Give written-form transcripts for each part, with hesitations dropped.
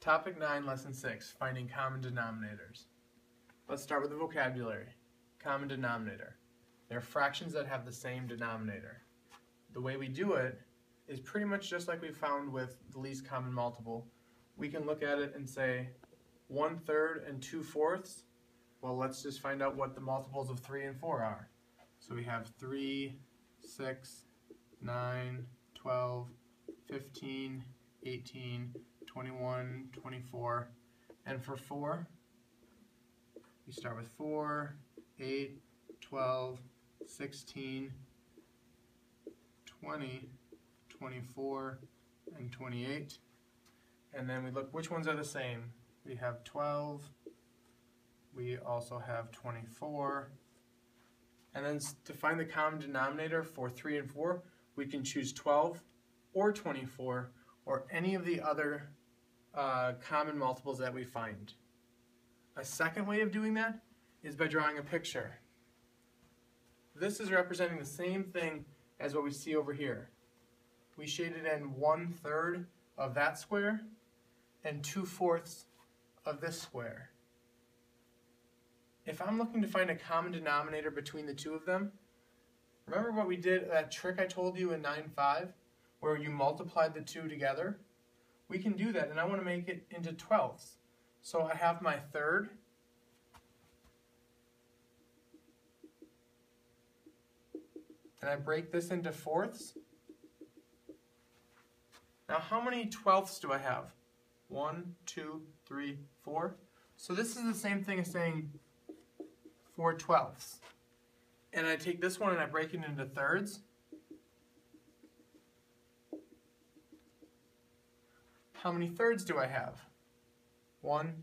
Topic 9, Lesson 6, Finding Common Denominators. Let's start with the vocabulary. Common denominator. They're fractions that have the same denominator. The way we do it is pretty much just like we found with the least common multiple. We can look at it and say 1/3 and 2/4. Well, let's just find out what the multiples of 3 and 4 are. So we have 3, 6, 9, 12, 15, 18, 21, 24, and for 4, we start with 4, 8, 12, 16, 20, 24, and 28. And then we look which ones are the same. We have 12, we also have 24, and then to find the common denominator for 3 and 4, we can choose 12 or 24 or any of the other common multiples that we find. A second way of doing that is by drawing a picture. This is representing the same thing as what we see over here. We shaded in 1/3 of that square and 2/4 of this square. If I'm looking to find a common denominator between the two of them, remember what we did, that trick I told you in 9-5, where you multiplied the two together? We can do that, and I want to make it into 12ths. So I have my third, and I break this into 4ths. Now how many 12ths do I have? 1, 2, 3, 4. So this is the same thing as saying 4/12. And I take this one and I break it into thirds. How many thirds do I have? How many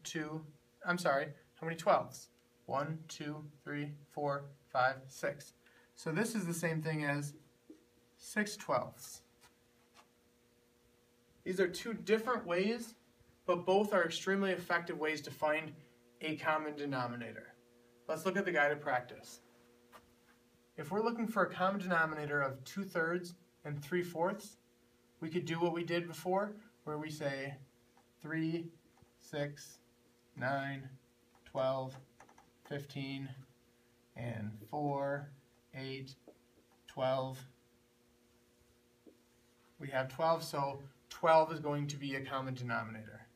12ths? 1, 2, 3, 4, 5, 6. So this is the same thing as 6/12. These are two different ways, but both are extremely effective ways to find a common denominator. Let's look at the guided practice. If we're looking for a common denominator of 2/3 and 3/4, we could do what we did before, where we say 3, 6, 9, 12, 15, and 4, 8, 12. We have 12, so 12 is going to be a common denominator.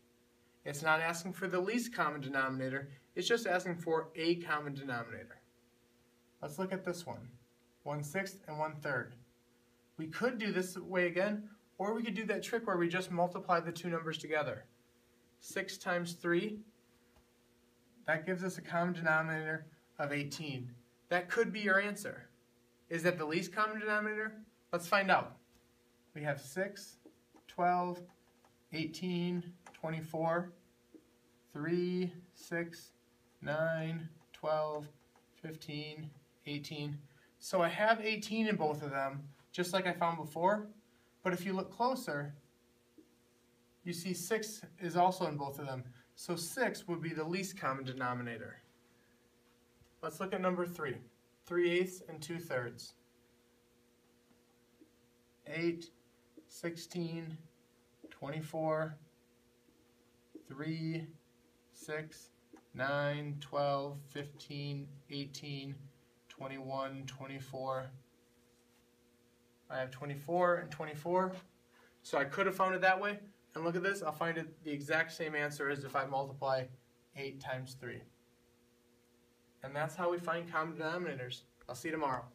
It's not asking for the least common denominator, it's just asking for a common denominator. Let's look at this one, 1/6 and 1/3. We could do this way again, or we could do that trick where we just multiply the two numbers together. 6 times 3, that gives us a common denominator of 18. That could be your answer. Is that the least common denominator? Let's find out. We have 6, 12, 18, 24, 3, 6, 9, 12, 15, 18. So I have 18 in both of them, just like I found before. But if you look closer, you see 6 is also in both of them. So 6 would be the least common denominator. Let's look at number 3. 3/8 and 2/3. 8, 16, 24, 3, 6, 9, 12, 15, 18, 21, 24. I have 24 and 24. So I could have found it that way. And look at this, I'll find it the exact same answer as if I multiply 8 times 3. And that's how we find common denominators. I'll see you tomorrow.